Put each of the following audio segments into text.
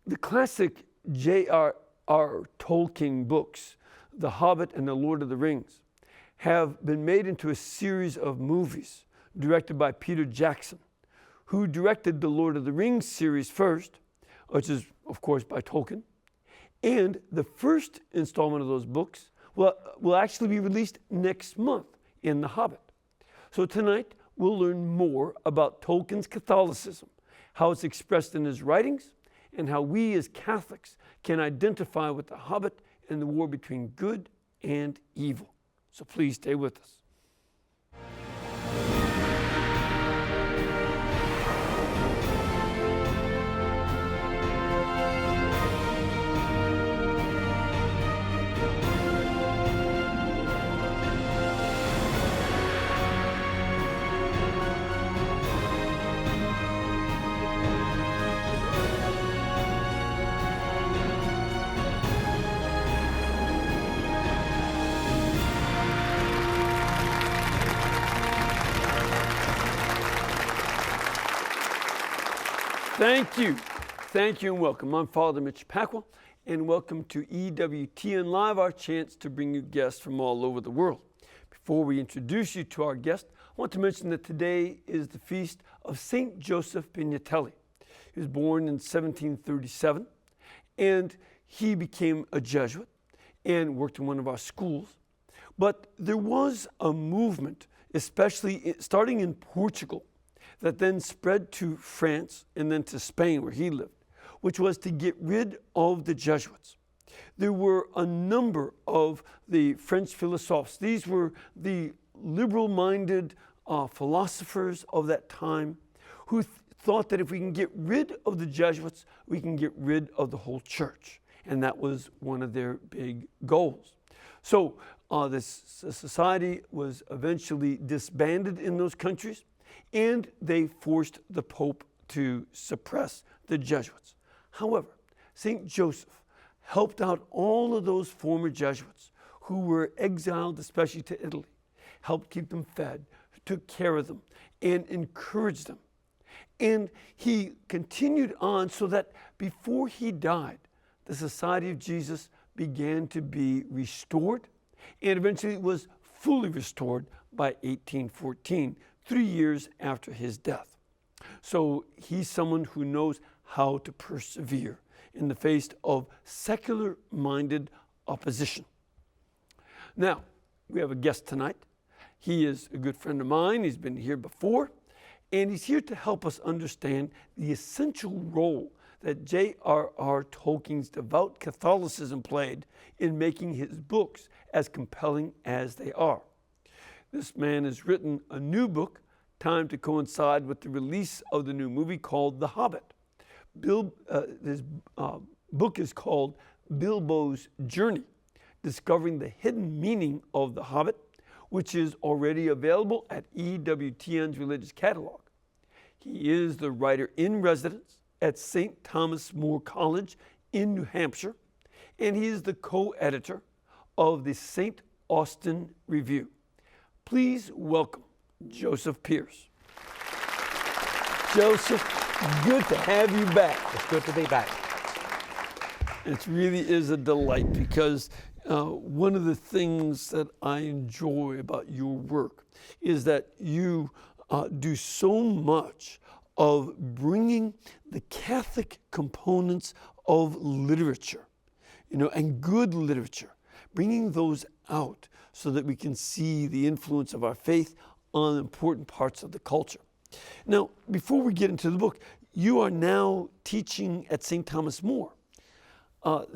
The classic J.R.R. Tolkien books, The Hobbit and The Lord of the Rings, have been made into a series of movies directed by Peter Jackson, who directed the Lord of the Rings series first, which is, of course, by Tolkien. And the first installment of those books will actually be released next month in The Hobbit. So tonight, we'll learn more about Tolkien's Catholicism, how it's expressed in his writings, and how we as Catholics can identify with The Hobbit and the war between good and evil. So please stay with us. Thank you and welcome. I'm Father Mitch Packwell, and welcome to EWTN Live, our chance to bring you guests from all over the world. Before we introduce you to our guest, I want to mention that today is the feast of St. Joseph Pignatelli. He was born in 1737, and he became a Jesuit and worked in one of our schools. But there was a movement, especially starting in Portugal, that then spread to France and then to Spain, where he lived, which was to get rid of the Jesuits. There were a number of the French philosophers. These were the liberal-minded philosophers of that time who thought that if we can get rid of the Jesuits, we can get rid of the whole church. And that was one of their big goals. So this society was eventually disbanded in those countries, and they forced the Pope to suppress the Jesuits. However, St. Joseph helped out all of those former Jesuits who were exiled, especially to Italy, helped keep them fed, took care of them, and encouraged them. And he continued on so that before he died, the Society of Jesus began to be restored, and eventually it was fully restored by 1814, 3 years after his death. So he's someone who knows how to persevere in the face of secular-minded opposition. Now, we have a guest tonight. He is a good friend of mine. He's been here before, and he's here to help us understand the essential role that J.R.R. Tolkien's devout Catholicism played in making his books as compelling as they are. This man has written a new book, timed to coincide with the release of the new movie called The Hobbit. This book is called Bilbo's Journey, Discovering the Hidden Meaning of The Hobbit, which is already available at EWTN's Religious Catalog. He is the writer in residence at St. Thomas More College in New Hampshire, and he is the co-editor of the St. Austin Review. Please welcome Joseph Pearce. Joseph, good to have you back. It's good to be back. It really is a delight because one of the things that I enjoy about your work is that you do so much of bringing the Catholic components of literature, and good literature, bringing those out so that we can see the influence of our faith on important parts of the culture. Now, before we get into the book, you are now teaching at St. Thomas More. But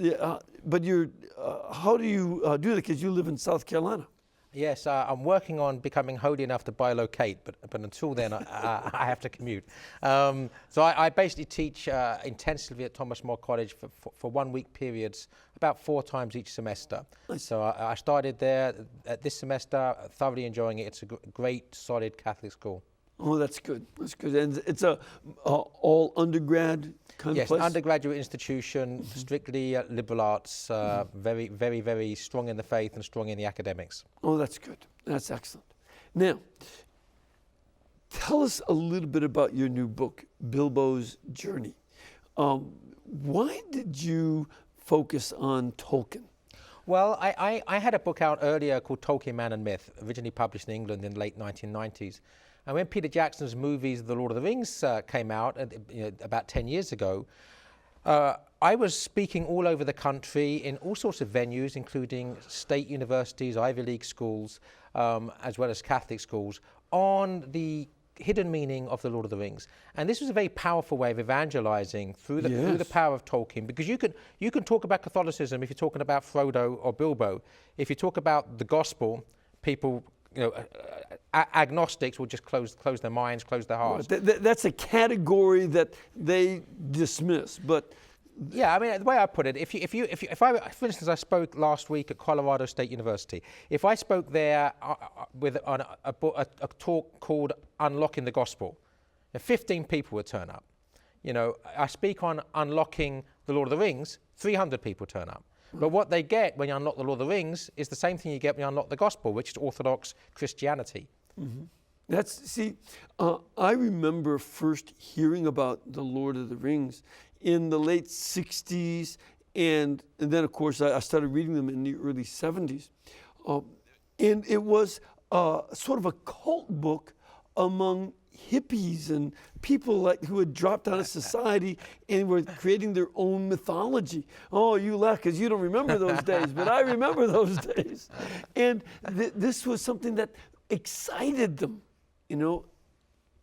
how do you do that? Because you live in South Carolina. Yes, I'm working on becoming holy enough to bilocate, but until then, I have to commute. So I basically teach intensively at Thomas More College for 1 week periods, about 4 times each semester. Nice. So I started there this semester, thoroughly enjoying it. It's a great, solid Catholic school. Oh, that's good. That's good. And it's a all undergrad kind of place? Yes, undergraduate institution, strictly liberal arts, very, very, very strong in the faith and strong in the academics. Oh, that's good. That's excellent. Now, tell us a little bit about your new book, Bilbo's Journey. why did you focus on Tolkien? Well, I had a book out earlier called Tolkien, Man and Myth, originally published in England in the late 1990s. And when Peter Jackson's movies, The Lord of the Rings, came out about 10 years ago, I was speaking all over the country in all sorts of venues, including state universities, Ivy League schools, as well as Catholic schools, on the hidden meaning of The Lord of the Rings. And this was a very powerful way of evangelizing through the power of Tolkien, because you can talk about Catholicism if you're talking about Frodo or Bilbo. If you talk about the gospel, people, agnostics will just close their minds, close their hearts. That's a category that they dismiss, but yeah, I mean, the way I put it, if I, for instance, I spoke last week at Colorado State University. If I spoke there on a talk called Unlocking the Gospel, 15 people would turn up. I speak on Unlocking the Lord of the Rings, 300 people turn up. But what they get when you unlock the Lord of the Rings is the same thing you get when you unlock the Gospel, which is Orthodox Christianity. Mm-hmm. I remember first hearing about the Lord of the Rings in the late 60s, and then, of course, I started reading them in the early 70s. And it was sort of a cult book among hippies and people who had dropped out of society and were creating their own mythology. Oh, you laugh because you don't remember those days, but I remember those days. And this was something that excited them,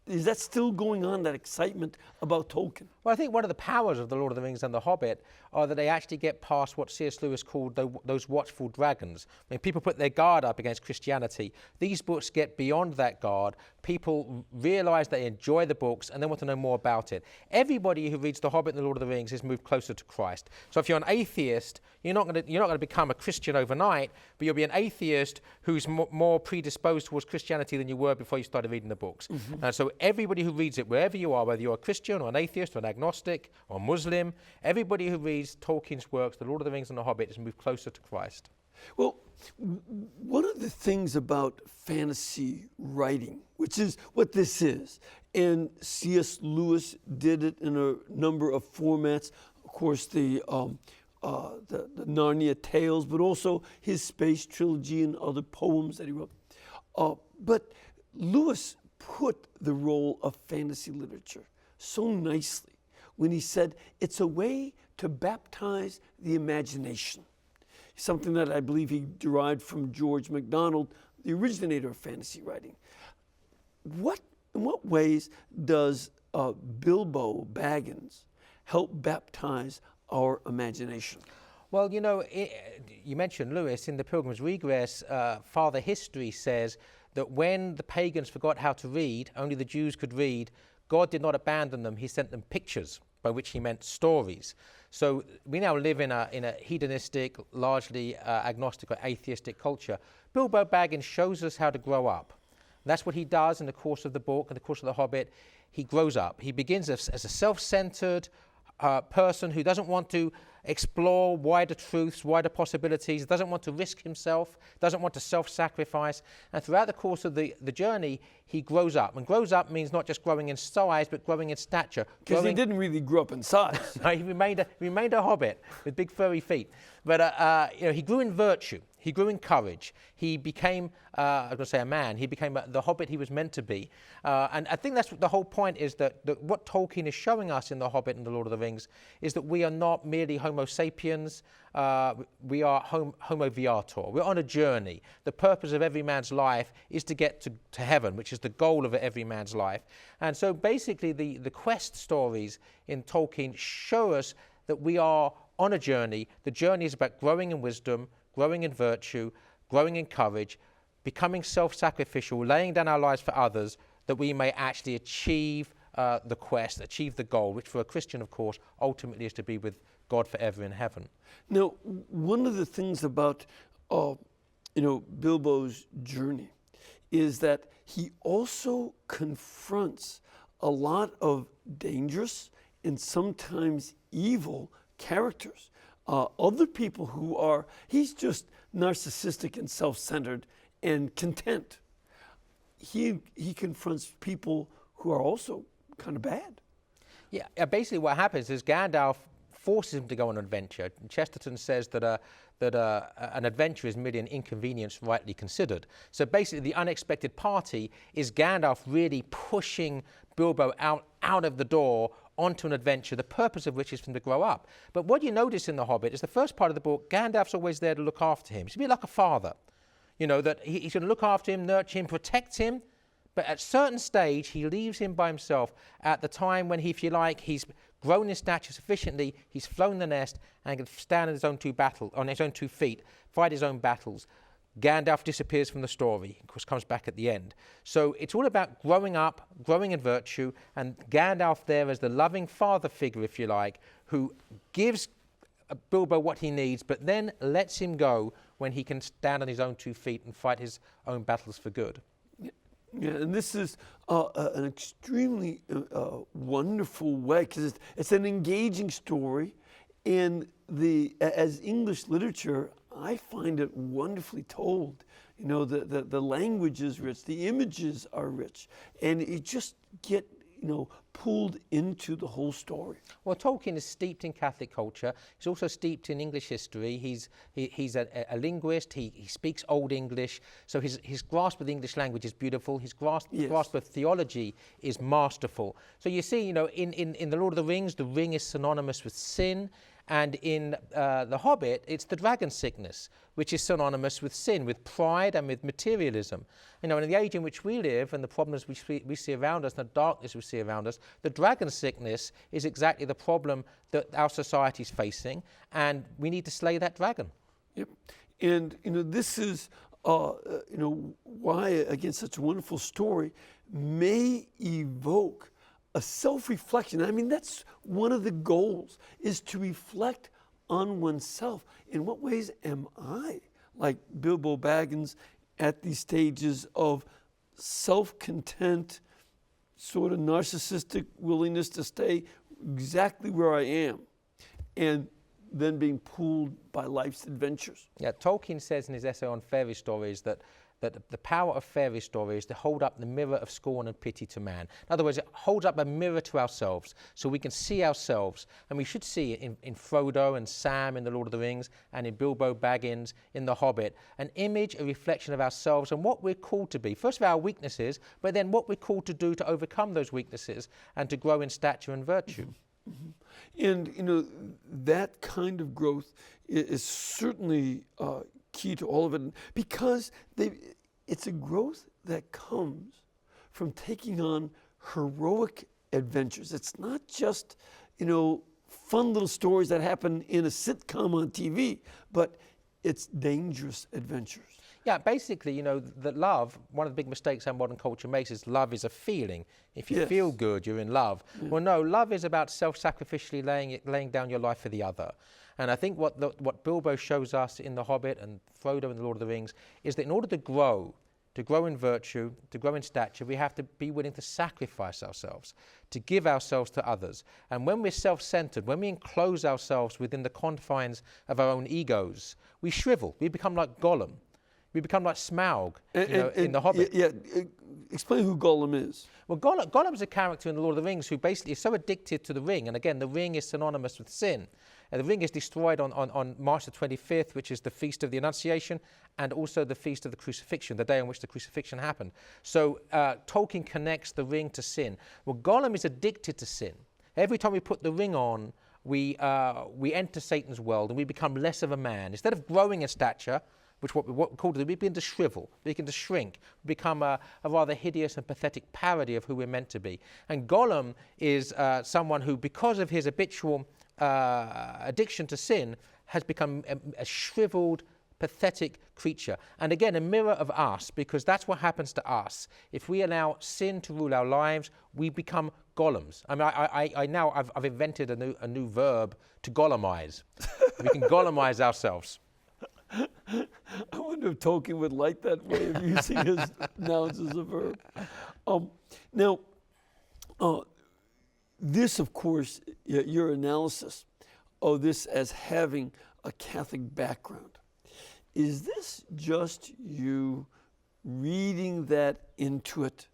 Is that still going on, that excitement about Tolkien? Well, I think one of the powers of The Lord of the Rings and The Hobbit are that they actually get past what C.S. Lewis called those watchful dragons. When people put their guard up against Christianity, these books get beyond that guard. People realize they enjoy the books and they want to know more about it. Everybody who reads The Hobbit and The Lord of the Rings is moved closer to Christ. So if you're an atheist, you're not going to become a Christian overnight, but you'll be an atheist who's more predisposed towards Christianity than you were before you started reading the books. Mm-hmm. And so everybody who reads it, wherever you are, whether you're a Christian or an atheist or an agnostic or Muslim, everybody who reads Tolkien's works, The Lord of the Rings and The Hobbit, is moved closer to Christ. Well, one of the things about fantasy writing, which is what this is, and C.S. Lewis did it in a number of formats, of course, the Narnia tales, but also his space trilogy and other poems that he wrote. But Lewis put the role of fantasy literature so nicely when he said it's a way to baptize the imagination. Something that I believe he derived from George MacDonald, the originator of fantasy writing. In what ways does Bilbo Baggins help baptize our imagination? Well, you mentioned Lewis. In The Pilgrim's Regress, Father History says that when the pagans forgot how to read, only the Jews could read, God did not abandon them, he sent them pictures, by which he meant stories. So we now live in a hedonistic, largely agnostic or atheistic culture. Bilbo Baggins shows us how to grow up. And that's what he does in the course of the book, in the course of The Hobbit. He grows up. He begins as a self-centered person who doesn't want to explore wider truths, wider possibilities, doesn't want to risk himself, doesn't want to self-sacrifice. And throughout the course of the journey, he grows up. And grows up means not just growing in size, but growing in stature. Because he didn't really grow up in size. No, he remained a hobbit with big furry feet. But he grew in virtue. He grew in courage. He became, I was going to say a man, he became the hobbit he was meant to be. And I think that's the whole point, is that what Tolkien is showing us in The Hobbit and The Lord of the Rings is that we are not merely Homo sapiens, we are Homo viator. We're on a journey. The purpose of every man's life is to get to heaven, which is the goal of every man's life. And so basically the quest stories in Tolkien show us that we are on a journey. The journey is about growing in wisdom, growing in virtue, growing in courage, becoming self-sacrificial, laying down our lives for others, that we may actually achieve the quest, achieve the goal, which for a Christian, of course, ultimately is to be with God forever in heaven. Now, one of the things about Bilbo's journey is that he also confronts a lot of dangerous and sometimes evil characters. Other people he's just narcissistic and self-centered and content. He confronts people who are also kind of bad. Yeah, basically what happens is Gandalf forces him to go on an adventure. Chesterton says that an adventure is merely an inconvenience rightly considered. So basically the unexpected party is Gandalf really pushing Bilbo out of the door onto an adventure, the purpose of which is for him to grow up. But what you notice in The Hobbit is the first part of the book, Gandalf's always there to look after him. He's a bit like a father, that he's going to look after him, nurture him, protect him. But at a certain stage, he leaves him by himself at the time when, if you like, he's grown in stature sufficiently, he's flown the nest, and can stand on his own 2 feet, fight his own battles. Gandalf disappears from the story, of course comes back at the end. So it's all about growing up, growing in virtue, and Gandalf there as the loving father figure, if you like, who gives Bilbo what he needs, but then lets him go when he can stand on his own 2 feet and fight his own battles for good. Yeah, and this is an extremely wonderful way, because it's an engaging story, and as English literature, I find it wonderfully told. The language is rich, the images are rich, and you just get pulled into the whole story. Well, Tolkien is steeped in Catholic culture. He's also steeped in English history. He's a linguist. He speaks Old English, so his grasp of the English language is beautiful. His grasp of theology is masterful. So you see, in The Lord of the Rings, the ring is synonymous with sin. And in The Hobbit, it's the dragon sickness, which is synonymous with sin, with pride and with materialism. In the age in which we live and the problems we see around us and the darkness we see around us, the dragon sickness is exactly the problem that our society is facing, and we need to slay that dragon. Yep. And, this is, why, again, such a wonderful story may evoke a self-reflection. I mean, that's one of the goals, is to reflect on oneself. In what ways am I like Bilbo Baggins at these stages of self-content, sort of narcissistic willingness to stay exactly where I am, and then being pulled by life's adventures? Yeah, Tolkien says in his essay on fairy stories that the power of fairy stories is to hold up the mirror of scorn and pity to man. In other words, it holds up a mirror to ourselves so we can see ourselves. And we should see it in Frodo and Sam in The Lord of the Rings, and in Bilbo Baggins in The Hobbit, an image, a reflection of ourselves and what we're called to be. First of all, our weaknesses, but then what we're called to do to overcome those weaknesses and to grow in stature and virtue. Mm-hmm. And, that kind of growth is certainly key to all of it, because it's a growth that comes from taking on heroic adventures. It's not just, fun little stories that happen in a sitcom on TV, but it's dangerous adventures. Yeah, basically, that love, one of the big mistakes our modern culture makes is love is a feeling. If you feel good, you're in love. Yeah. Well, no, love is about self-sacrificially laying down your life for the other. And I think what Bilbo shows us in The Hobbit and Frodo in The Lord of the Rings is that in order to grow in virtue, to grow in stature, we have to be willing to sacrifice ourselves, to give ourselves to others. And when we're self-centered, when we enclose ourselves within the confines of our own egos, we shrivel. We become like Gollum. We become like Smaug in The Hobbit. Yeah, explain who Gollum is. Well, Gollum's a character in The Lord of the Rings who basically is so addicted to the ring. And again, the ring is synonymous with sin. And the ring is destroyed on March the 25th, which is the Feast of the Annunciation, and also the Feast of the Crucifixion, the day on which the crucifixion happened. So Tolkien connects the ring to sin. Well, Gollum is addicted to sin. Every time we put the ring on, we enter Satan's world and we become less of a man. Instead of growing in stature, which what we call it, we begin to shrivel, we begin to shrink, become a rather hideous and pathetic parody of who we're meant to be. And Gollum is someone who, because of his habitual addiction to sin, has become a shriveled, pathetic creature. And again, a mirror of us, because that's what happens to us. If we allow sin to rule our lives, we become Gollums. I mean, I've invented a new verb to Gollumize. We can Gollumize ourselves. I wonder if Tolkien would like that way of using his nouns as a verb. Now, this, of course, your analysis of this as having a Catholic background, is this just you reading that into it?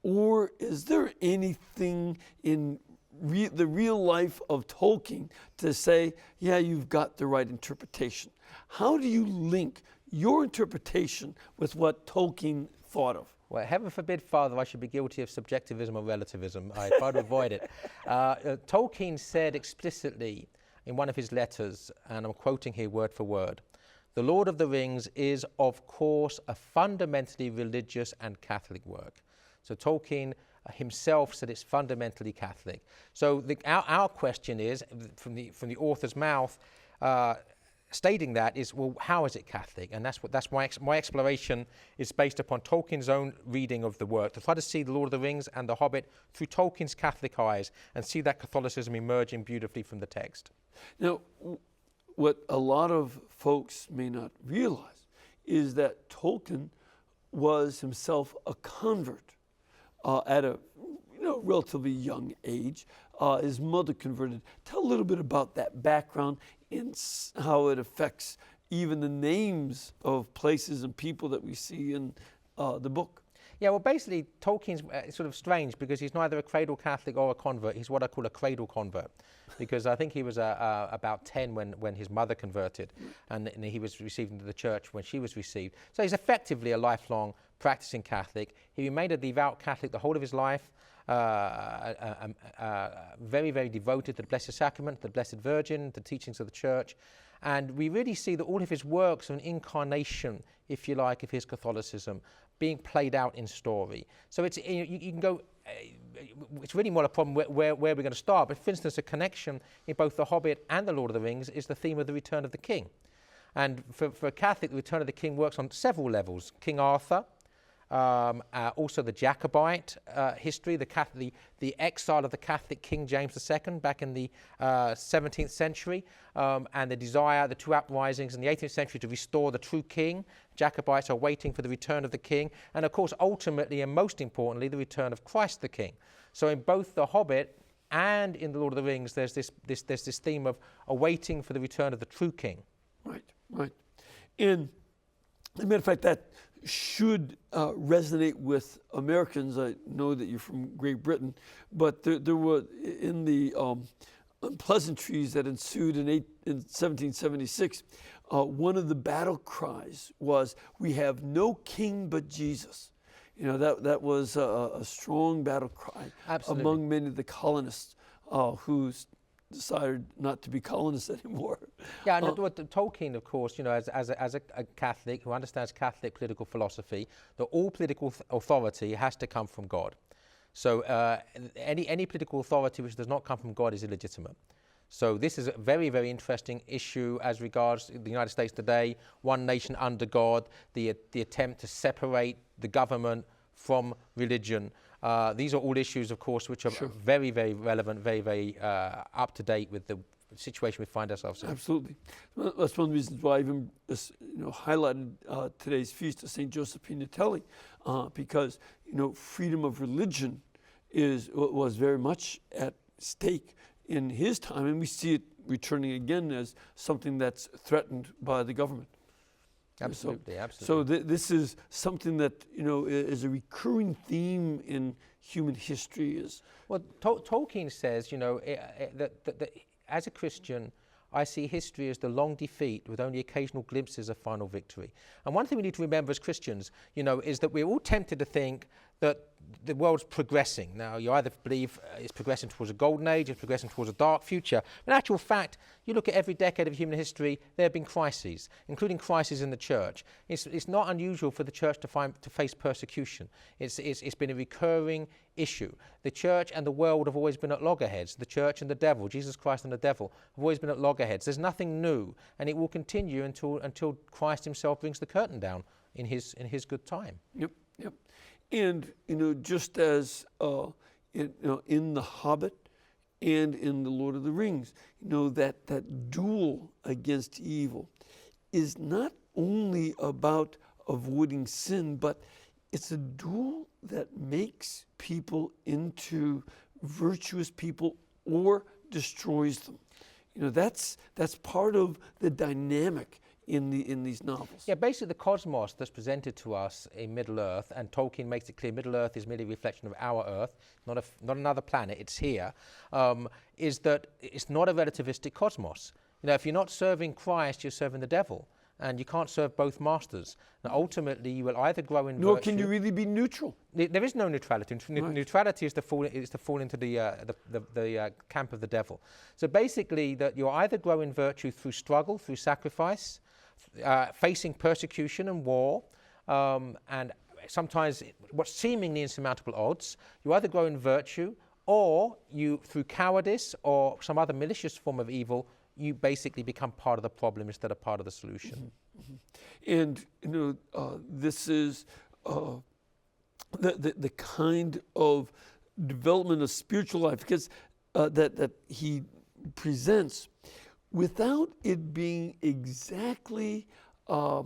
Or is there anything in the real life of Tolkien to say, yeah, you've got the right interpretation. How do you link your interpretation with what Tolkien thought of? Well, heaven forbid, Father, I should be guilty of subjectivism or relativism. I try to avoid it. Tolkien said explicitly in one of his letters, and I'm quoting here word for word, "The Lord of the Rings is, of course, a fundamentally religious and Catholic work." So Tolkien himself said it's fundamentally Catholic. So our question is, from the author's mouth, stating that is, well, how is it Catholic? And that's my exploration is based upon Tolkien's own reading of the work, to try to see The Lord of the Rings and The Hobbit through Tolkien's Catholic eyes and see that Catholicism emerging beautifully from the text. Now, what a lot of folks may not realize is that Tolkien was himself a convert at a relatively young age. His mother converted. Tell a little bit about that background and how it affects even the names of places and people that we see in the book. Yeah, well, basically, Tolkien's sort of strange because he's neither a cradle Catholic or a convert. He's what I call a cradle convert, because I think he was about 10 when his mother converted, and he was received into the church when she was received. So he's effectively a lifelong practicing Catholic. He remained a devout Catholic the whole of his life, very, very devoted to the Blessed Sacrament, the Blessed Virgin, the teachings of the church. And we really see that all of his works are an incarnation, if you like, of his Catholicism being played out in story. So it's, you can go, it's really more a problem where we're going to start. But for instance, a connection in both The Hobbit and The Lord of the Rings is the theme of the return of the king. And for a Catholic, the return of the king works on several levels. King Arthur, also the Jacobite history, the exile of the Catholic King James II back in the 17th century, and the two uprisings in the 18th century to restore the true king. Jacobites are waiting for the return of the king, and of course, ultimately and most importantly, the return of Christ the King. So in both The Hobbit and in The Lord of the Rings, there's this theme of awaiting for the return of the true king. Right. And as a matter of fact, that should resonate with Americans. I know that you're from Great Britain, but there were, in the unpleasantries that ensued in 1776, one of the battle cries was, "We have no king but Jesus." That was a strong battle cry. Absolutely. Among many of the colonists who decided not to be colonists anymore. Yeah, and Tolkien, of course, as a Catholic who understands Catholic political philosophy, that all political authority has to come from God. So any political authority which does not come from God is illegitimate. So this is a very, very interesting issue as regards the United States today, one nation under God, the attempt to separate the government from religion. These are all issues, of course, which are very, very relevant, very, very up to date with the situation we find ourselves in. Absolutely. That's one of the reasons why I even highlighted today's feast of St. Joseph Pignatelli, because freedom of religion was very much at stake in his time, and we see it returning again as something that's threatened by the government. Absolutely, absolutely. So this is something that is a recurring theme in human history. Well, Tolkien says, that as a Christian, I see history as the long defeat with only occasional glimpses of final victory. And one thing we need to remember as Christians, is that we're all tempted to think that the world's progressing. Now, you either believe it's progressing towards a golden age, it's progressing towards a dark future. But in actual fact, you look at every decade of human history, there have been crises, including crises in the church. It's not unusual for the church to face persecution. It's been a recurring issue. The church and the world have always been at loggerheads. The church and the devil, Jesus Christ and the devil, have always been at loggerheads. There's nothing new, and it will continue until Christ himself brings the curtain down in his good time. Yep. And just as in The Hobbit and in The Lord of the Rings, that duel against evil is not only about avoiding sin, but it's a duel that makes people into virtuous people or destroys them. That's part of the dynamic in these novels? Yeah, basically the cosmos that's presented to us in Middle-earth, and Tolkien makes it clear Middle-earth is merely a reflection of our Earth, not another planet, it's here, is that it's not a relativistic cosmos. You know, if you're not serving Christ, you're serving the devil. And you can't serve both masters. Now, ultimately, you will either grow in Nor virtue. can you really be neutral. There is no neutrality. Right. Neutrality is to fall into the camp of the devil. So basically, that you either grow in virtue through struggle, through sacrifice, facing persecution and war, and sometimes what's seemingly insurmountable odds. You either grow in virtue, or you, through cowardice or some other malicious form of evil, you basically become part of the problem instead of part of the solution. Mm-hmm. And this is the kind of development of spiritual life, because that he presents without it being exactly a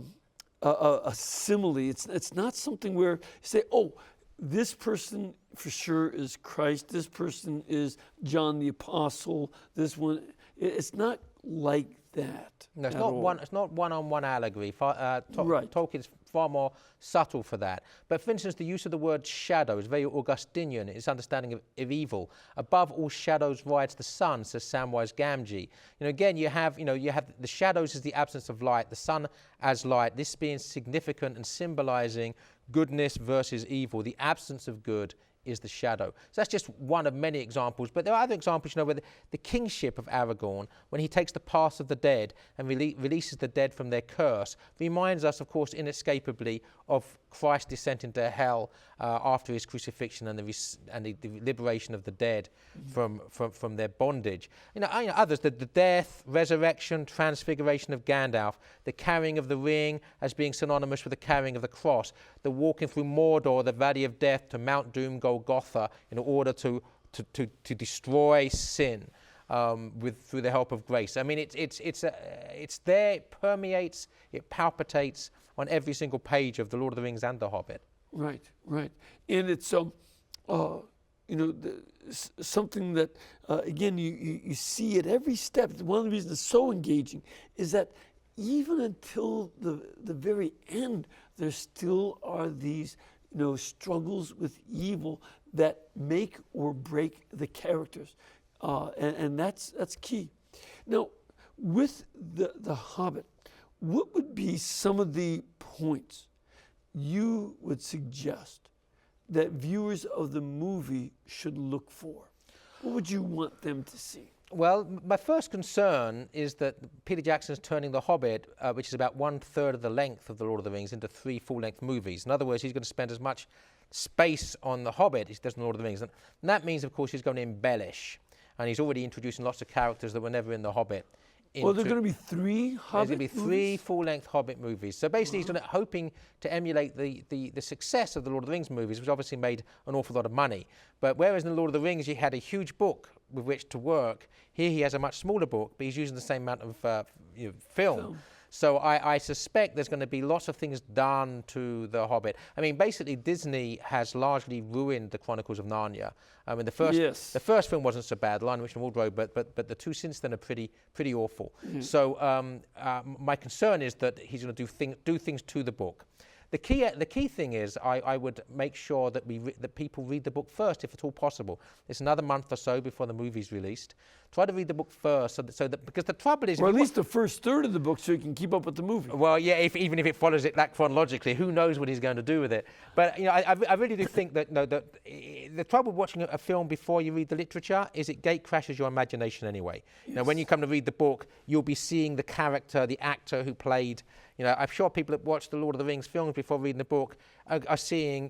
simile. It's not something where you say, oh, this person for sure is Christ, this person is John the Apostle, this one. It's not like that. No, it's not one-on-one allegory. Right. Tolkien's far more subtle for that. But for instance, the use of the word shadow is very Augustinian in its understanding of evil. Above all shadows rides the sun, says Samwise Gamgee. You know, again, you have the shadows as the absence of light, the sun as light. This being significant and symbolizing goodness versus evil, the absence of good is the shadow. So that's just one of many examples, but there are other examples, you know, where the kingship of Aragorn, when he takes the pass of the dead and releases the dead from their curse, reminds us, of course, inescapably of Christ's descent into hell after his crucifixion and the liberation of the dead from their bondage. You know, others, the death, resurrection, transfiguration of Gandalf, the carrying of the ring as being synonymous with the carrying of the cross, the walking through Mordor, the valley of death, to Mount Doom, Golgotha, in order to destroy sin through the help of grace. I mean, it's there, it permeates, it palpitates on every single page of The Lord of the Rings and The Hobbit. Right. And it's something that again you see at every step. One of the reasons it's so engaging is that even until the very end, there still are these struggles with evil that make or break the characters, and that's key. Now, with the Hobbit, what would be some of the points you would suggest that viewers of the movie should look for? What would you want them to see? Well, my first concern is that Peter Jackson's turning The Hobbit, which is about 1/3 of the length of The Lord of the Rings, into 3 full-length movies. In other words, he's going to spend as much space on The Hobbit as he does on The Lord of the Rings. And that means, of course, he's going to embellish. And he's already introducing lots of characters that were never in The Hobbit. Well, there are going to be 3 Hobbit There's going to be 3 full-length Hobbit movies. So basically, he's hoping to emulate the success of the Lord of the Rings movies, which obviously made an awful lot of money. But whereas in the Lord of the Rings, you had a huge book with which to work, here he has a much smaller book, but he's using the same amount of film. So I suspect there's going to be lots of things done to The Hobbit. I mean, basically, Disney has largely ruined the Chronicles of Narnia. I mean, the first film wasn't so bad, Lion, Witch and Wardrobe, but the 2 since then are pretty awful. Mm-hmm. So my concern is that he's going to do things to the book. The key thing is I would make sure that that people read the book first, if at all possible. It's another month or so before the movie's released. Try to read the book first, so that because the trouble is, or at least the first third of the book, so you can keep up with the movie. Well, yeah, even if it follows it that chronologically, who knows what he's going to do with it? But I really do think that the trouble with watching a film before you read the literature is it gate crashes your imagination anyway. Yes. Now, when you come to read the book, you'll be seeing the character, the actor who played. I'm sure people that watched the Lord of the Rings films before reading the book are seeing,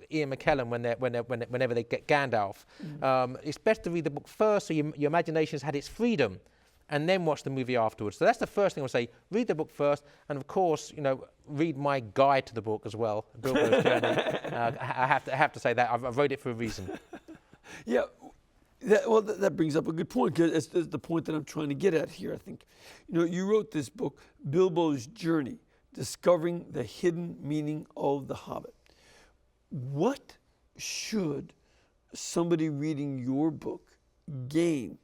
Ian McKellen whenever they get Gandalf. Mm. It's best to read the book first, so your imagination's had its freedom, and then watch the movie afterwards. So that's the first thing I'll say. Read the book first, and of course, read my guide to the book as well, Bilbo's Journey. I have to say that I wrote it for a reason. Yeah. That brings up a good point, because it's the point that I'm trying to get at here, I think. You wrote this book, Bilbo's Journey, Discovering the Hidden Meaning of the Hobbit. What should somebody reading your book gain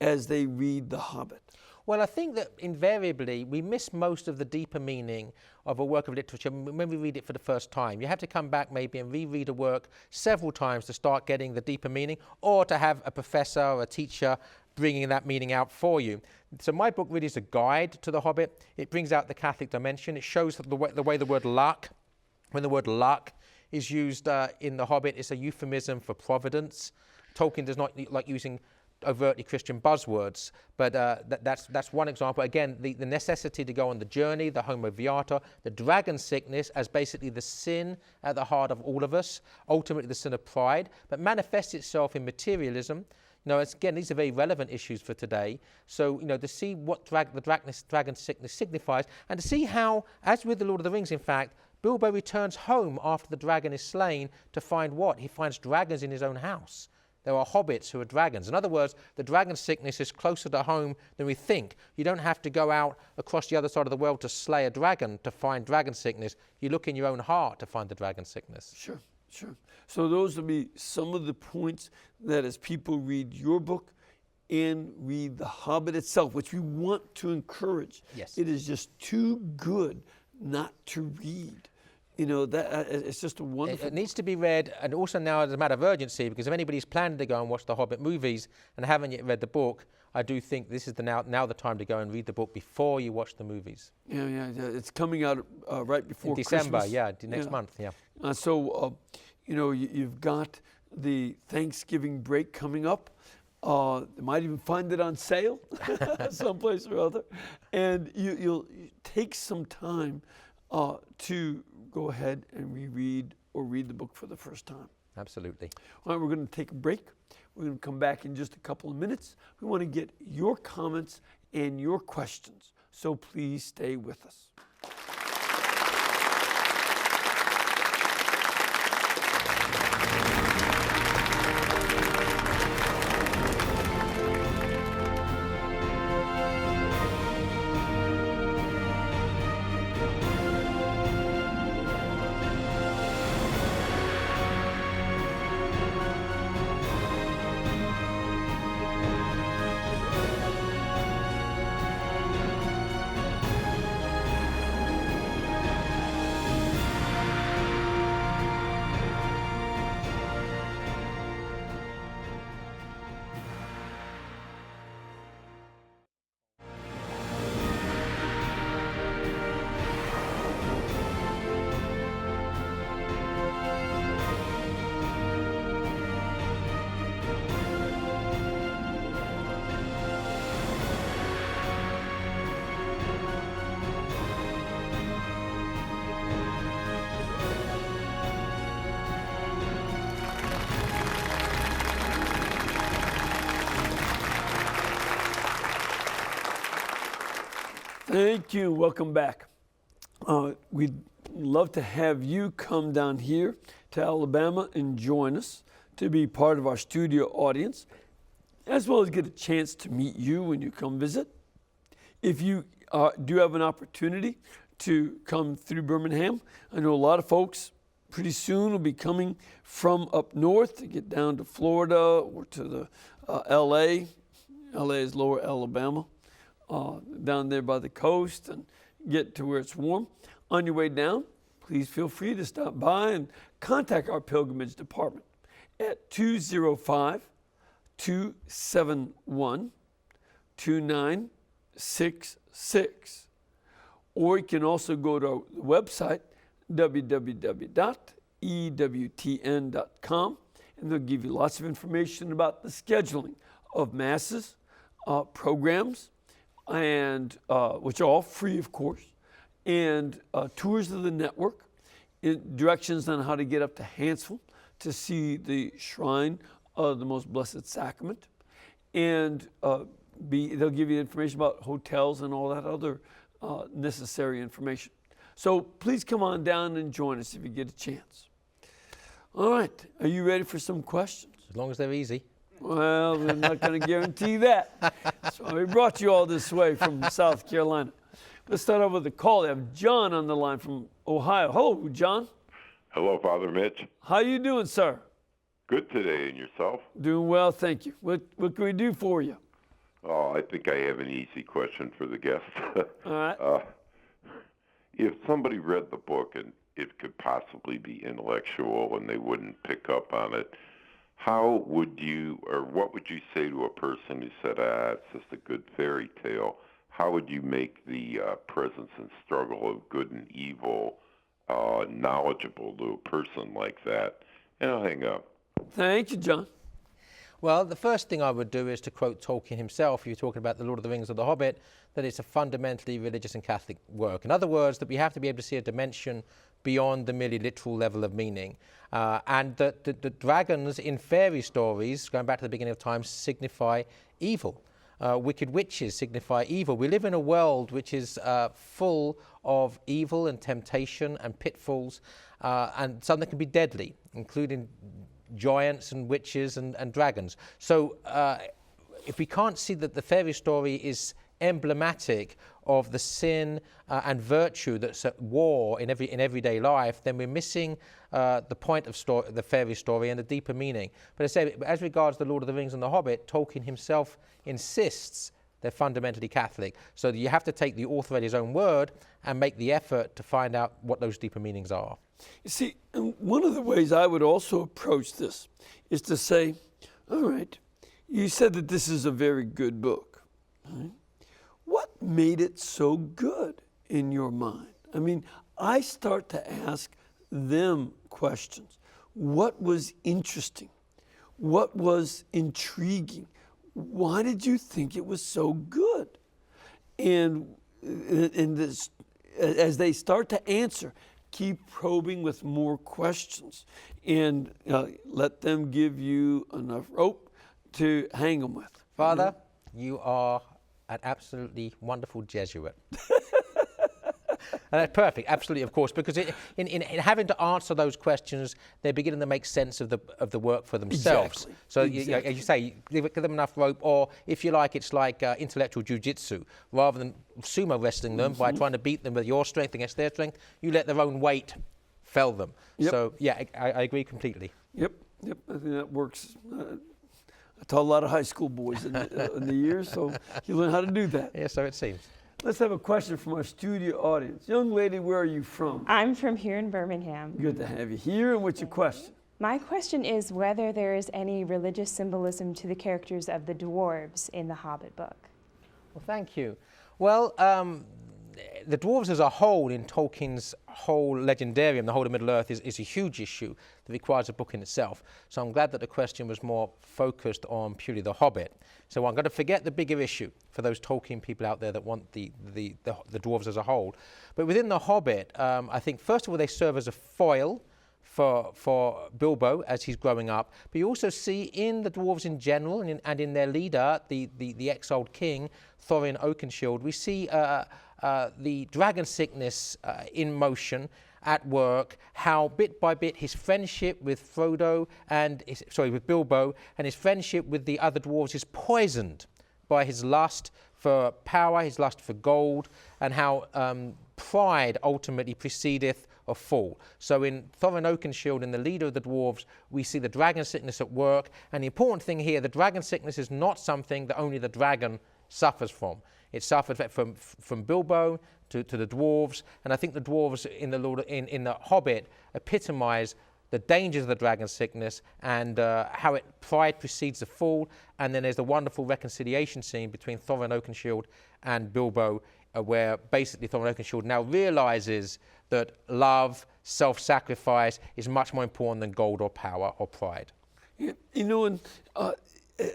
as they read The Hobbit? Well, I think that invariably we miss most of the deeper meaning of a work of literature when we read it for the first time. You have to come back maybe and reread a work several times to start getting the deeper meaning, or to have a professor or a teacher bringing that meaning out for you. So my book really is a guide to The Hobbit. It brings out the Catholic dimension. It shows the way the word luck, when the word luck is used in The Hobbit, it's a euphemism for providence. Tolkien does not like using overtly Christian buzzwords, but that's one example. Again, the necessity to go on the journey, the homo viata, the dragon sickness as basically the sin at the heart of all of us, ultimately the sin of pride, but manifests itself in materialism. Again, these are very relevant issues for today. So, to see what the dragon sickness signifies, and to see how, as with the Lord of the Rings, in fact, Bilbo returns home after the dragon is slain to find what? He finds dragons in his own house. There are hobbits who are dragons. In other words, the dragon sickness is closer to home than we think. You don't have to go out across the other side of the world to slay a dragon to find dragon sickness. You look in your own heart to find the dragon sickness. Sure. So those will be some of the points that as people read your book and read The Hobbit itself, which we want to encourage. Yes. It is just too good not to read. That it's just a wonderful. It needs to be read, and also now as a matter of urgency, because if anybody's planning to go and watch the Hobbit movies and haven't yet read the book, I do think this is now the time to go and read the book before you watch the movies. Yeah. It's coming out right before in December. Christmas. Next month. Yeah. So you've got the Thanksgiving break coming up. You might even find it on sale someplace or other, and you'll take some time to go ahead and reread or read the book for the first time. Absolutely. All right, we're going to take a break. We're going to come back in just a couple of minutes. We want to get your comments and your questions, so please stay with us. Thank you. Welcome back. We'd love to have you come down here to Alabama and join us to be part of our studio audience, as well as get a chance to meet you when you come visit. If you do have an opportunity to come through Birmingham, I know a lot of folks pretty soon will be coming from up north to get down to Florida or to the LA. LA is lower Alabama. Down there by the coast and get to where it's warm. On your way down, please feel free to stop by and contact our pilgrimage department at 205-271-2966. Or you can also go to our website, www.ewtn.com, and they'll give you lots of information about the scheduling of masses, programs, and which are all free, of course, and tours of the network, directions on how to get up to Hansville to see the shrine of the Most Blessed Sacrament, and they'll give you information about hotels and all that other necessary information. So please come on down and join us if you get a chance. All right, are you ready for some questions? As long as they're easy. Well, we're not going to guarantee that. So we brought you all this way from South Carolina. Let's start off with a call. We have John on the line from Ohio. Hello, John. Hello, Father Mitch. How you doing, sir? Good today, and yourself? Doing well, thank you. What can we do for you? Oh, I think I have an easy question for the guest. All right. If somebody read the book and it could possibly be intellectual and they wouldn't pick up on it, how would you, or what would you say to a person who said, it's just a good fairy tale? How would you make the presence and struggle of good and evil knowledgeable to a person like that? And I'll hang up. Thank you, John. Well, the first thing I would do is to quote Tolkien himself. You're talking about The Lord of the Rings or The Hobbit, that it's a fundamentally religious and Catholic work. In other words, that we have to be able to see a dimension beyond the merely literal level of meaning. And that the dragons in fairy stories, going back to the beginning of time, signify evil. Wicked witches signify evil. We live in a world which is full of evil and temptation and pitfalls, and some that can be deadly, including giants and witches and dragons. So if we can't see that the fairy story is emblematic of the sin and virtue that's at war in everyday life, then we're missing the point of the fairy story and the deeper meaning. But I say, as regards The Lord of the Rings and The Hobbit, Tolkien himself insists they're fundamentally Catholic. So you have to take the author at his own word and make the effort to find out what those deeper meanings are. You see, one of the ways I would also approach this is to say, all right, you said that this is a very good book. Right? What made it so good in your mind? I mean, I start to ask them questions. What was interesting? What was intriguing? Why did you think it was so good? And this, as they start to answer, keep probing with more questions and let them give you enough rope to hang them with. Father, you are an absolutely wonderful Jesuit. And that's perfect, absolutely, of course, because in having to answer those questions, they're beginning to make sense of the work for themselves. Exactly. So, Exactly. as you say, give them enough rope, or if you like, it's like intellectual jiu-jitsu. Rather than sumo wrestling them by trying to beat them with your strength against their strength, you let their own weight fell them. Yep. So, yeah, I agree completely. Yep, I think that works. I taught a lot of high school boys in the years, so you learn how to do that. Yeah, so it seems. Let's have a question from our studio audience. Young lady, where are you from? I'm from here in Birmingham. Good to have you here. And what's your question? My question is whether there is any religious symbolism to the characters of the dwarves in the Hobbit book. Well, thank you. Well, the dwarves as a whole in Tolkien's whole legendarium, the whole of Middle-earth, is a huge issue that requires a book in itself. So I'm glad that the question was more focused on purely the Hobbit. So I'm going to forget the bigger issue for those Tolkien people out there that want the dwarves as a whole. But within the Hobbit, I think, first of all, they serve as a foil for Bilbo as he's growing up. But you also see in the dwarves in general and in their leader, the exiled king, Thorin Oakenshield, we see the dragon sickness in motion, at work, how bit by bit his friendship with Bilbo and his friendship with the other dwarves is poisoned by his lust for power, his lust for gold, and how pride ultimately precedeth a fall. So in Thorin Oakenshield, in the leader of the dwarves, we see the dragon sickness at work. And the important thing here, the dragon sickness is not something that only the dragon suffers from. It suffered from Bilbo to the dwarves, and I think the dwarves in the Hobbit epitomise the dangers of the dragon sickness and how pride precedes the fall. And then there's the wonderful reconciliation scene between Thorin Oakenshield and Bilbo, where basically Thorin Oakenshield now realises that love, self-sacrifice is much more important than gold or power or pride. You know, and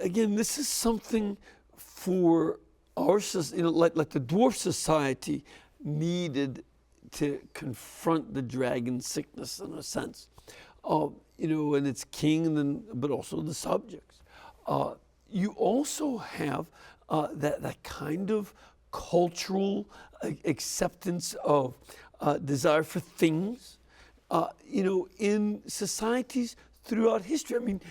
again, this is something for our, like the dwarf society needed to confront the dragon sickness in a sense, and its king, but also the subjects. You also have that kind of cultural acceptance of desire for things, in societies throughout history. I mean,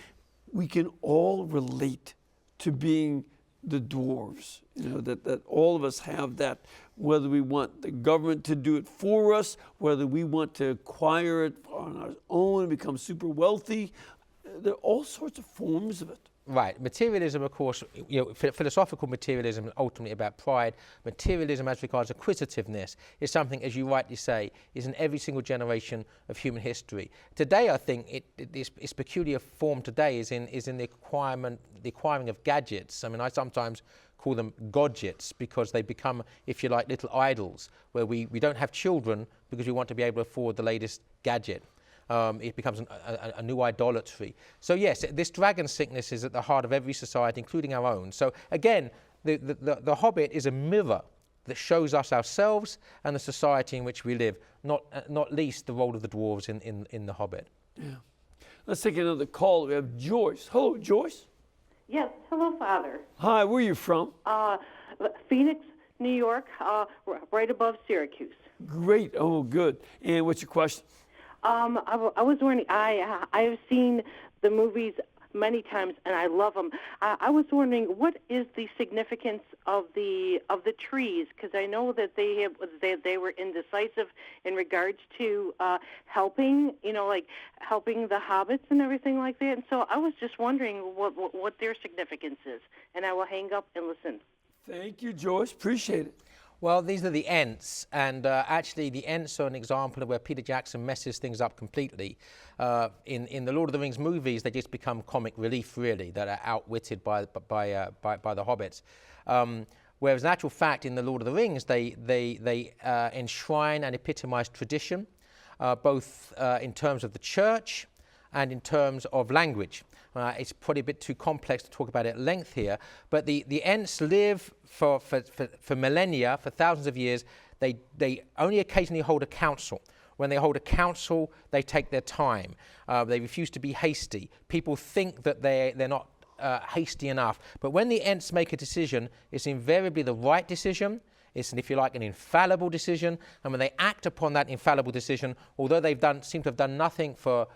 we can all relate to being the dwarves, that all of us have that, whether we want the government to do it for us, whether we want to acquire it on our own and become super wealthy. There are all sorts of forms of it. Right. Materialism, of course, philosophical materialism is ultimately about pride. Materialism as regards acquisitiveness is something, as you rightly say, is in every single generation of human history. Today, I think its peculiar form today is in the acquiring of gadgets. I mean, I sometimes call them godgets because they become, if you like, little idols, where we don't have children because we want to be able to afford the latest gadget. It becomes a new idolatry. So yes, this dragon sickness is at the heart of every society, including our own. So again, the Hobbit is a mirror that shows us ourselves and the society in which we live, not least the role of the dwarves in the Hobbit. Yeah. Let's take another call. We have Joyce. Hello, Joyce. Yes. Hello, Father. Hi, where are you from? Phoenix, New York, right above Syracuse. Great. Oh, good. And what's your question? I was wondering, I have seen the movies many times, and I love them. I was wondering, what is the significance of the trees? Because I know that they were indecisive in regards to helping, like helping the hobbits and everything like that. And so I was just wondering what their significance is. And I will hang up and listen. Thank you, Joyce. Appreciate it. Well, these are the Ents, and actually the Ents are an example of where Peter Jackson messes things up completely. In the Lord of the Rings movies, they just become comic relief, really, that are outwitted by the hobbits. Whereas in actual fact, in the Lord of the Rings, they enshrine and epitomize tradition, both in terms of the church and in terms of language. It's probably a bit too complex to talk about it at length here, but the Ents live for millennia, for thousands of years. They only occasionally hold a council. When they hold a council, they take their time. They refuse to be hasty. People think that they're not hasty enough. But when the Ents make a decision, it's invariably the right decision. It's, if you like, an infallible decision. And when they act upon that infallible decision, although seem to have done nothing for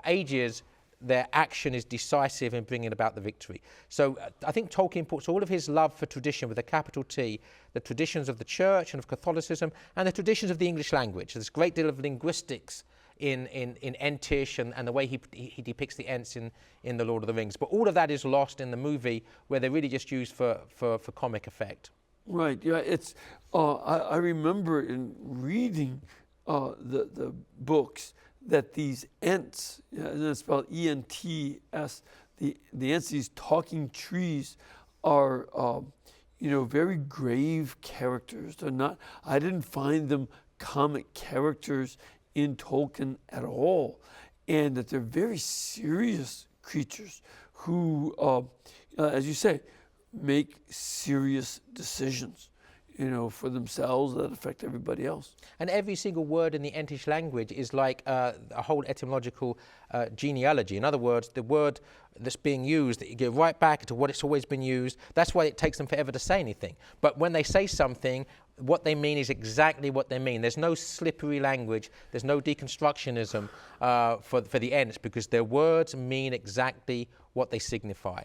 ages, their action is decisive in bringing about the victory. So I think Tolkien puts all of his love for tradition with a capital T, the traditions of the church and of Catholicism, and the traditions of the English language. There's a great deal of linguistics in Entish and the way he depicts the Ents in The Lord of the Rings. But all of that is lost in the movie, where they're really just used for comic effect. Right. Yeah. It's. I remember in reading the books that these Ents, and it's spelled E-N-T-S, the Ents, these talking trees, are very grave characters. They're not. I didn't find them comic characters in Tolkien at all, and that they're very serious creatures who, as you say, make serious decisions, for themselves that affect everybody else. And every single word in the Entish language is like a whole etymological genealogy. In other words, the word that's being used, you go right back to what it's always been used. That's why it takes them forever to say anything. But when they say something, what they mean is exactly what they mean. There's no slippery language. There's no deconstructionism for the Ents, because their words mean exactly what they signify.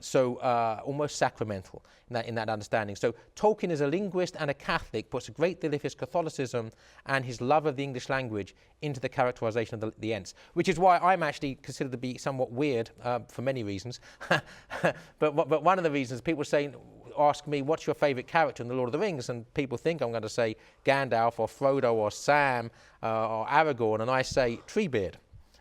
So almost sacramental in that understanding. So Tolkien, as a linguist and a Catholic, puts a great deal of his Catholicism and his love of the English language into the characterization of the Ents, which is why I'm actually considered to be somewhat weird for many reasons. but one of the reasons, people ask me, what's your favorite character in The Lord of the Rings? And people think I'm going to say Gandalf or Frodo or Sam or Aragorn, and I say Treebeard.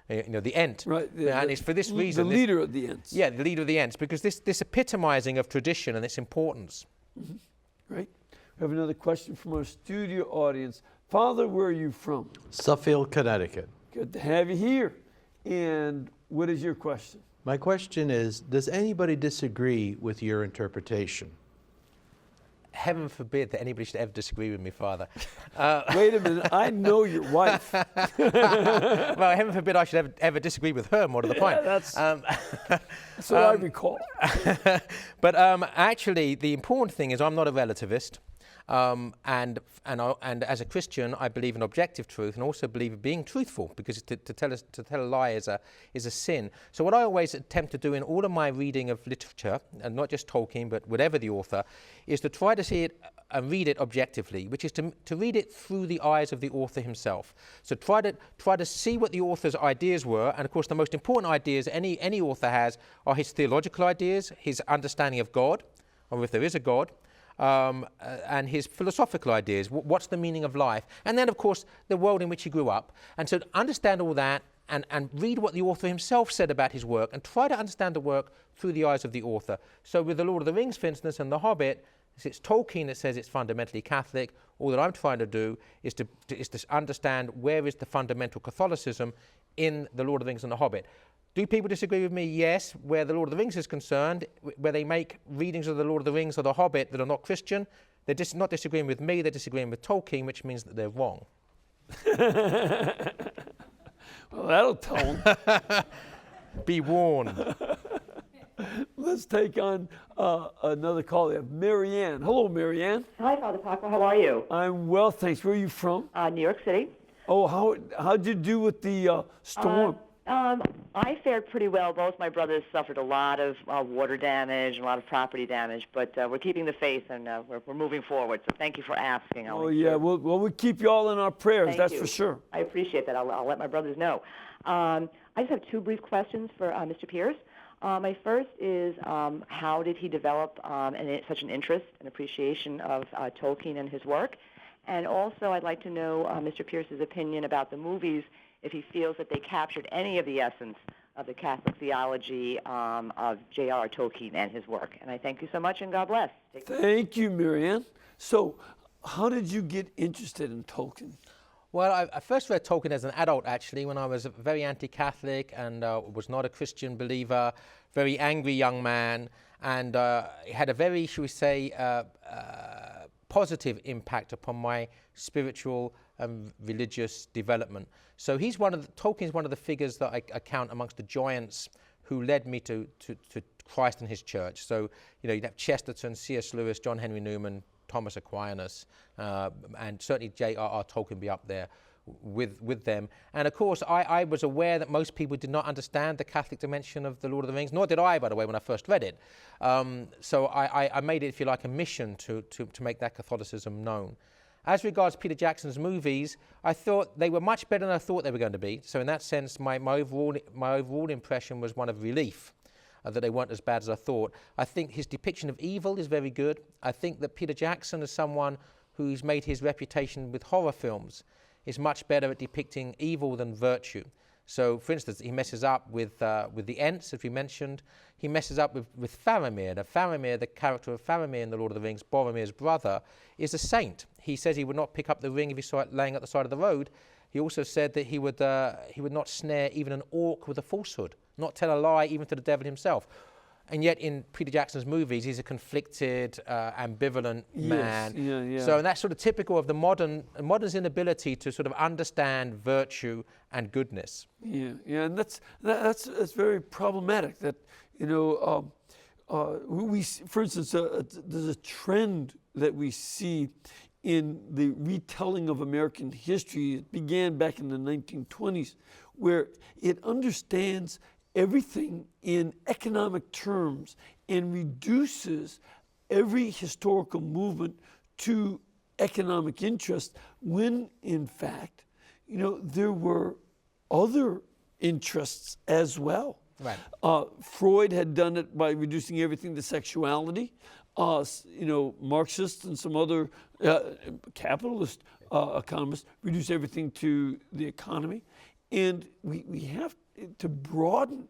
The Ent. Right. And it's for this reason. The leader of the Ents. Yeah, the leader of the Ents, because this epitomizing of tradition and its importance. Mm-hmm. Right. We have another question from our studio audience. Father, where are you from? Suffield, Connecticut. Good to have you here. And what is your question? My question is, does anybody disagree with your interpretation? Heaven forbid that anybody should ever disagree with me, Father. Wait a minute, I know your wife. Well, heaven forbid I should ever disagree with her, more to the point. That's what I recall. But actually, the important thing is I'm not a relativist. And as a Christian, I believe in objective truth, and also believe in being truthful, because to tell a lie is a sin. So what I always attempt to do in all of my reading of literature, and not just Tolkien, but whatever the author, is to try to see it and read it objectively, which is to read it through the eyes of the author himself. So try to see what the author's ideas were, and of course the most important ideas any author has are his theological ideas, his understanding of God, or if there is a God, and his philosophical ideas. What's the meaning of life? And then, of course, the world in which he grew up. And so to understand all that and read what the author himself said about his work, and try to understand the work through the eyes of the author. So with The Lord of the Rings, for instance, and The Hobbit, it's Tolkien that says it's fundamentally Catholic. All that I'm trying to do is to understand where is the fundamental Catholicism in The Lord of the Rings and The Hobbit. Do people disagree with me? Yes. Where The Lord of the Rings is concerned, where they make readings of The Lord of the Rings or The Hobbit that are not Christian, they're not disagreeing with me, they're disagreeing with Tolkien, which means that they're wrong. Well, that'll tell them. Be warned. Let's take on another call. We have Marianne. Hello, Marianne. Hi, Father Paco. How are you? I'm well, thanks. Where are you from? New York City. Oh, how'd you do with the storm? I fared pretty well. Both my brothers suffered a lot of water damage and a lot of property damage, but we're keeping the faith and we're moving forward. So thank you for asking. Oh, yeah. Well, we keep you all in our prayers, Thank that's you. for sure. I appreciate that. I'll let my brothers know. I just have two brief questions for Mr. Pearce. My first is how did he develop such an interest and appreciation of Tolkien and his work? And also I'd like to know Mr. Pearce's opinion about the movies, if he feels that they captured any of the essence of the Catholic theology of J.R.R. Tolkien and his work. And I thank you so much, and God bless. Thank you, Marianne. So how did you get interested in Tolkien? Well, I first read Tolkien as an adult, actually, when I was very anti-Catholic and was not a Christian believer, very angry young man, and had a very, shall we say, positive impact upon my spiritual and religious development. So Tolkien's one of the figures that I count amongst the giants who led me to Christ and his church. So, you'd have Chesterton, C.S. Lewis, John Henry Newman, Thomas Aquinas, and certainly J.R.R. Tolkien be up there with them. And of course, I was aware that most people did not understand the Catholic dimension of The Lord of the Rings, nor did I, by the way, when I first read it. So I made it, if you like, a mission to make that Catholicism known. As regards Peter Jackson's movies, I thought they were much better than I thought they were going to be. So in that sense, my overall impression was one of relief. That they weren't as bad as I thought. I think his depiction of evil is very good. I think that Peter Jackson is someone who's made his reputation with horror films is much better at depicting evil than virtue. So, for instance, he messes up with the Ents, as we mentioned. He messes up with Faramir. Now, Faramir, the character of Faramir in The Lord of the Rings, Boromir's brother, is a saint. He says he would not pick up the ring if he saw it laying at the side of the road. He also said that he would not snare even an orc with a falsehood, not tell a lie even to the devil himself. And yet in Peter Jackson's movies, he's a conflicted, ambivalent man. Yeah. So that's sort of typical of the modern's inability to sort of understand virtue and goodness. Yeah, and that's very problematic. That we, for instance, there's a trend that we see in the retelling of American history. It began back in the 1920s, where it understands everything in economic terms and reduces every historical movement to economic interest, when in fact, there were other interests as well. Right. Freud had done it by reducing everything to sexuality. Marxists and some other capitalist economists reduce everything to the economy. And we have to broaden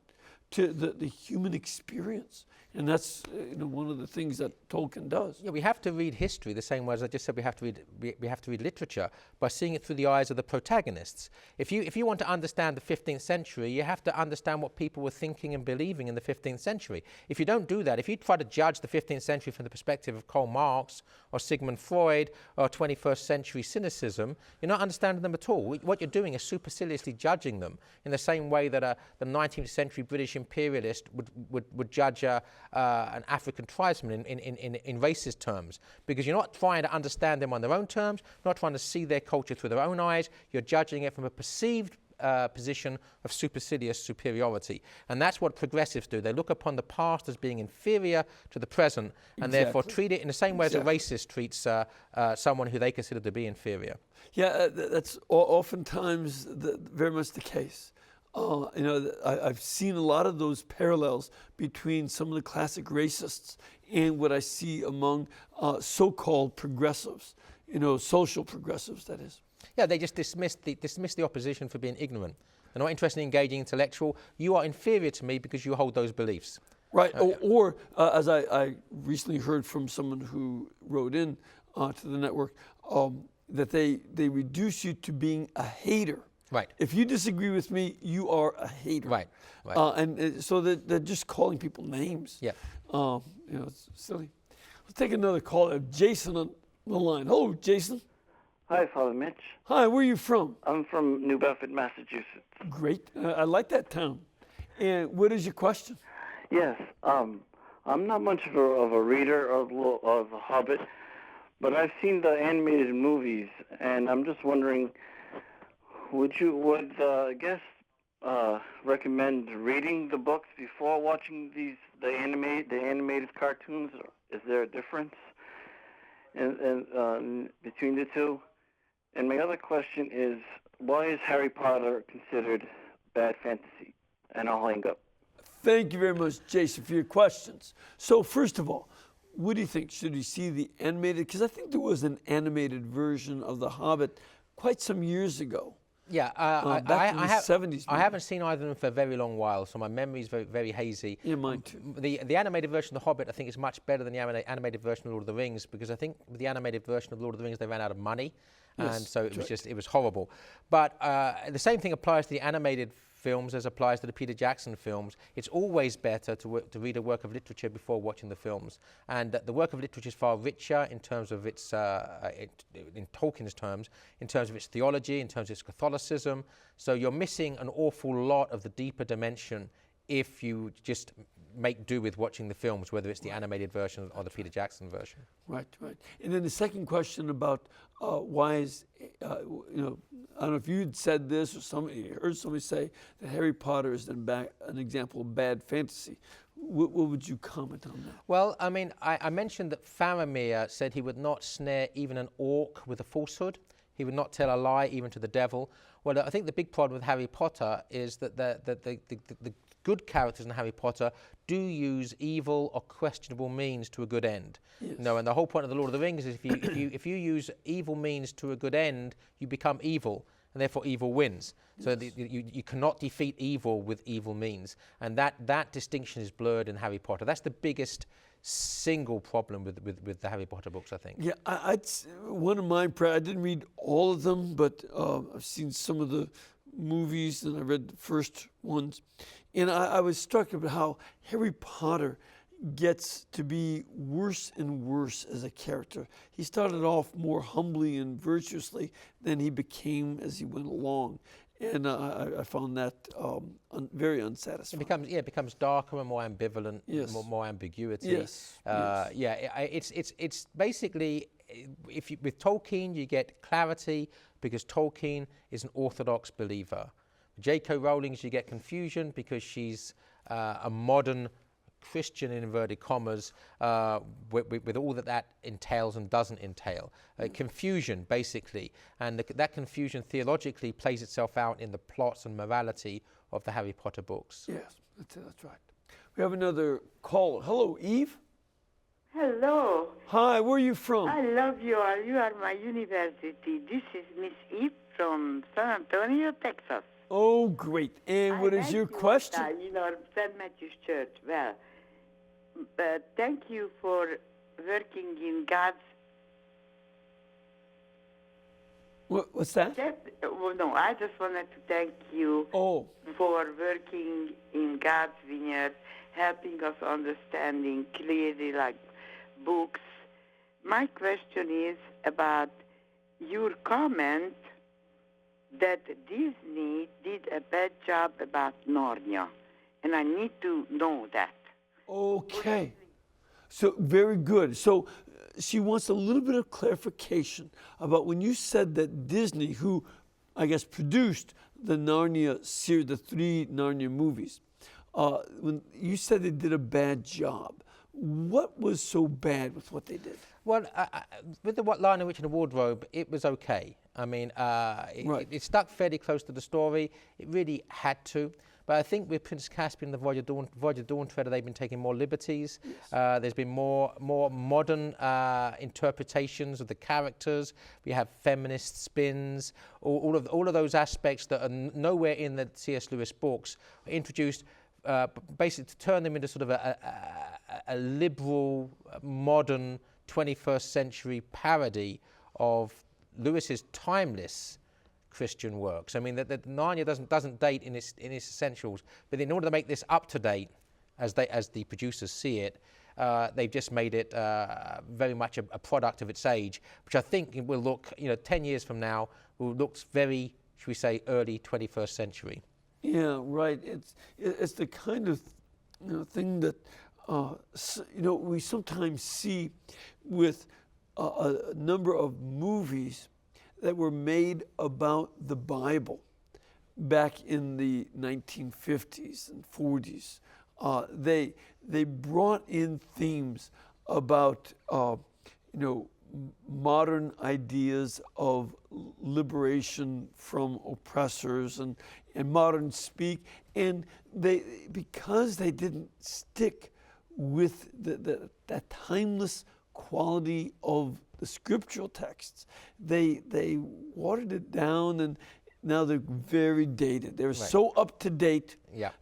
to the human experience. And that's one of the things that Tolkien does. Yeah, we have to read history the same way as I just said we have to read literature by seeing it through the eyes of the protagonists. If you want to understand the 15th century, you have to understand what people were thinking and believing in the 15th century. If you don't do that, if you try to judge the 15th century from the perspective of Karl Marx or Sigmund Freud or 21st century cynicism, you're not understanding them at all. What you're doing is superciliously judging them in the same way that the 19th century British imperialist would judge an African tribesman in racist terms, because you're not trying to understand them on their own terms, you're not trying to see their culture through their own eyes, you're judging it from a perceived position of supercilious superiority. And that's what progressives do. They look upon the past as being inferior to the present, and therefore treat it in the same way as a racist treats someone who they consider to be inferior. Yeah, that's oftentimes very much the case. I've seen a lot of those parallels between some of the classic racists and what I see among so-called progressives, social progressives, that is. Yeah, they just dismiss the opposition for being ignorant. They're not interested in engaging intellectual. You are inferior to me because you hold those beliefs. Right, or as I recently heard from someone who wrote in to the network, that they reduce you to being a hater. Right. If you disagree with me, you are a hater. Right. And so they're just calling people names. Yeah. It's silly. Let's take another call. Jason on the line. Hello, Jason. Hi, Father Mitch. Hi, where are you from? I'm from New Bedford, Massachusetts. Great. I like that town. And what is your question? Yes. I'm not much of a reader of The Hobbit, but I've seen the animated movies, and I'm just wondering, would guests recommend reading the books before watching the animated cartoons? Is there a difference in between the two? And my other question is, why is Harry Potter considered bad fantasy? And I'll hang up. Thank you very much, Jason, for your questions. So first of all, what do you think? Should we see the animated? Because I think there was an animated version of The Hobbit quite some years ago. Yeah, back in the 70s. I haven't seen either of them for a very long while, so my memory is very, very hazy. Yeah, mine too. The animated version of The Hobbit, I think, is much better than the animated version of Lord of the Rings, because I think with the animated version of Lord of the Rings, they ran out of money, and so it was horrible. But the same thing applies to the animated films as applies to the Peter Jackson films. It's always better to read a work of literature before watching the films, and the work of literature is far richer in terms of its, in Tolkien's terms, in terms of its theology, in terms of its Catholicism. So you're missing an awful lot of the deeper dimension if you just make do with watching the films, whether it's the animated version or the Peter Jackson version. Right. And then the second question about why is, I don't know if you'd said this or heard somebody say that Harry Potter is an example of bad fantasy. What would you comment on that? Well, I mean, I mentioned that Faramir said he would not snare even an orc with a falsehood. He would not tell a lie even to the devil. Well, I think the big problem with Harry Potter is that the good characters in Harry Potter do use evil or questionable means to a good end. Yes. And the whole point of the Lord of the Rings is if you use evil means to a good end, you become evil, and therefore evil wins. So you cannot defeat evil with evil means, and that distinction is blurred in Harry Potter. That's the biggest single problem with the Harry Potter books, I think. Yeah, one of mine, I didn't read all of them, but I've seen some of the movies and I read the first ones. And I was struck about how Harry Potter gets to be worse and worse as a character. He started off more humbly and virtuously than he became as he went along. And I found that very unsatisfying. It becomes darker and more ambivalent, yes. more ambiguity. Yes. It's basically, with Tolkien, you get clarity because Tolkien is an orthodox believer. J.K. Rowling, you get confusion because she's a modern Christian, in inverted commas, with all that entails and doesn't entail. Confusion, basically. And that confusion theologically plays itself out in the plots and morality of the Harry Potter books. Yes, that's right. We have another caller. Hello, Eve. Hello. Hi, where are you from? I love you all. You are my university. This is Miss Eve from San Antonio, Texas. Oh, great. And what is your question? St. Matthew's Church. Well, thank you for working in God's... What's that? No, I just wanted to thank you for working in God's vineyard, helping us understanding clearly, like books. My question is about your comment that Disney did a bad job about Narnia. and I need to know that. Okay. So very good. So she wants a little bit of clarification about when you said that Disney, who I guess produced the Narnia series, the 3 Narnia movies, when you said they did a bad job. What was so bad with what they did? Well, with the Lion, the Witch and the Wardrobe, it was okay. I mean, it stuck fairly close to the story. It really had to. But I think with Prince Caspian and the Voyage of Dawn Treader, they've been taking more liberties. Yes. There's been more modern interpretations of the characters. We have feminist spins. All of those aspects that are nowhere in the C.S. Lewis books are introduced basically to turn them into sort of a liberal, modern 21st century parody of Lewis's timeless Christian works. I mean, that Narnia doesn't date in its essentials, but in order to make this up to date, as the producers see it, they've just made it very much a product of its age, which I think will look, 10 years from now, will look very, should we say, early 21st century. Yeah, right. It's the kind of thing that we sometimes see with a number of movies that were made about the Bible back in the 1950s and 40s. They brought in themes about modern ideas of liberation from oppressors and modern speak, and because they didn't stick with that timeless quality of the scriptural texts, they watered it down, and now they're very dated. They're so up to date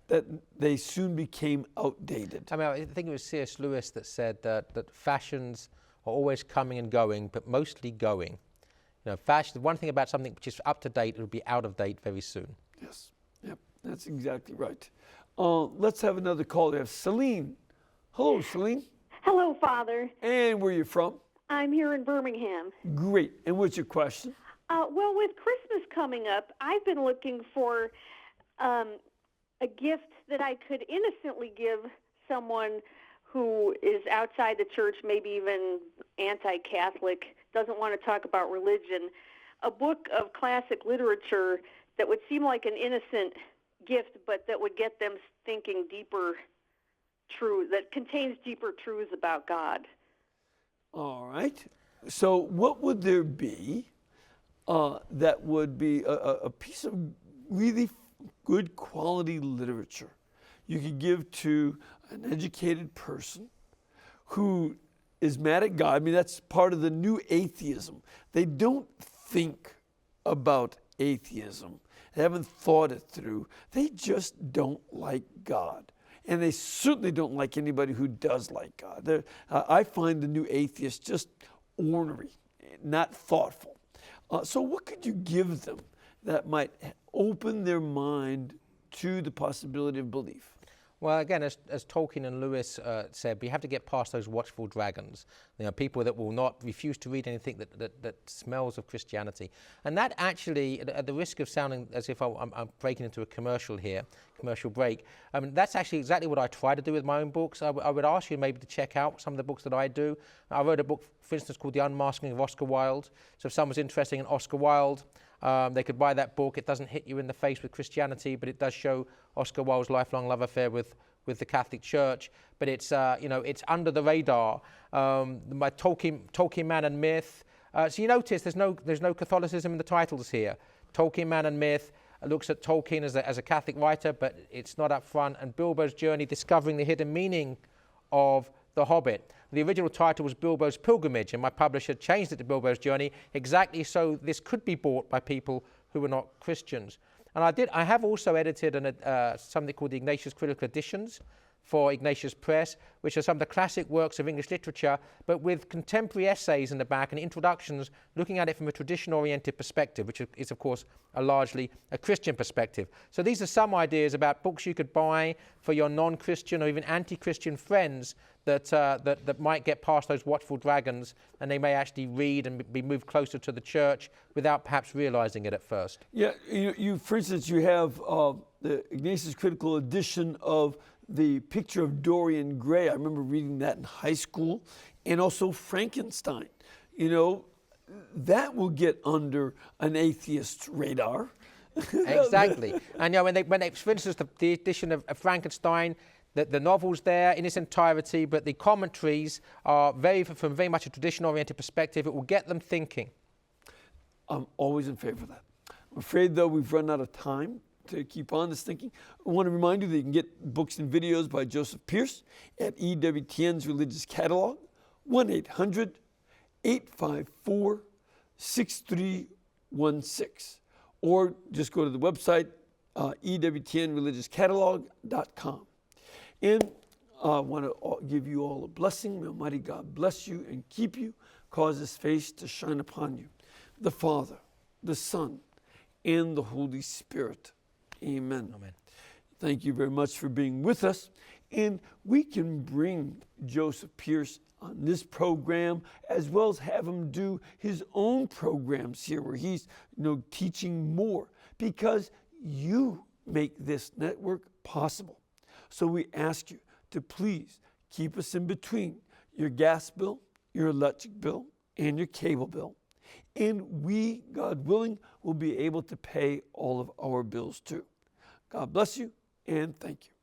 that they soon became outdated. I mean, I think it was C.S. Lewis that said that fashions are always coming and going, but mostly going. Fashion. The one thing about something which is up to date, it'll be out of date very soon. Yes. Yep. That's exactly right. Let's have another call. We have Celine. Hello, Celine. Hello, Father. And where are you from? I'm here in Birmingham. Great. And what's your question? Well, with Christmas coming up, I've been looking for a gift that I could innocently give someone who is outside the church, maybe even anti-Catholic, doesn't want to talk about religion. A book of classic literature that would seem like an innocent gift, but that would get them thinking deeper truth, that contains deeper truths about God. All right. So what would there be that would be a piece of really good quality literature you could give to an educated person who is mad at God? I mean, that's part of the new atheism. They don't think about atheism. They haven't thought it through. They just don't like God. And they certainly don't like anybody who does like God. I find the new atheists just ornery, not thoughtful. So what could you give them that might open their mind to the possibility of belief? Well, again, as Tolkien and Lewis said, we have to get past those watchful dragons, people that will not refuse to read anything that smells of Christianity. And that actually, at the risk of sounding as if I'm breaking into a commercial here, commercial break, that's actually exactly what I try to do with my own books. I would ask you maybe to check out some of the books that I do. I wrote a book, for instance, called The Unmasking of Oscar Wilde. So if someone's interested in Oscar Wilde, they could buy that book. It doesn't hit you in the face with Christianity, but it does show Oscar Wilde's lifelong love affair with the Catholic Church. But it's it's under the radar. My Tolkien Man and Myth. So you notice there's no Catholicism in the titles here. Tolkien Man and Myth looks at Tolkien as a Catholic writer, but it's not up front. And Bilbo's journey, discovering the hidden meaning of The Hobbit. The original title was Bilbo's Pilgrimage, and my publisher changed it to Bilbo's Journey, exactly so this could be bought by people who were not Christians. And I have also edited something called the Ignatius Critical Editions for Ignatius Press, which are some of the classic works of English literature, but with contemporary essays in the back and introductions looking at it from a tradition-oriented perspective, which is, of course, largely a Christian perspective. So these are some ideas about books you could buy for your non-Christian or even anti-Christian friends that might get past those watchful dragons, and they may actually read and be moved closer to the church without perhaps realizing it at first. Yeah, you for instance, you have the Ignatius Critical Edition of the Picture of Dorian Gray. I remember reading that in high school, and also Frankenstein. You know, that will get under an atheist's radar. Exactly. And you know, when they for instance, the edition of Frankenstein, the novel's there in its entirety, but the commentaries are from very much a tradition-oriented perspective. It will get them thinking. I'm always in favor of that. I'm afraid, though, we've run out of time to keep on this thinking. I want to remind you that you can get books and videos by Joseph Pearce at EWTN's Religious Catalog, 1-800-854-6316. Or just go to the website, EWTNreligiouscatalog.com. And I want to give you all a blessing. May Almighty God bless you and keep you, cause His face to shine upon you. The Father, the Son, and the Holy Spirit. Amen. Amen. Thank you very much for being with us. And we can bring Joseph Pearce on this program, as well as have him do his own programs here where he's teaching more, because you make this network possible. So we ask you to please keep us in between your gas bill, your electric bill, and your cable bill. And we, God willing, will be able to pay all of our bills too. God bless you, and thank you.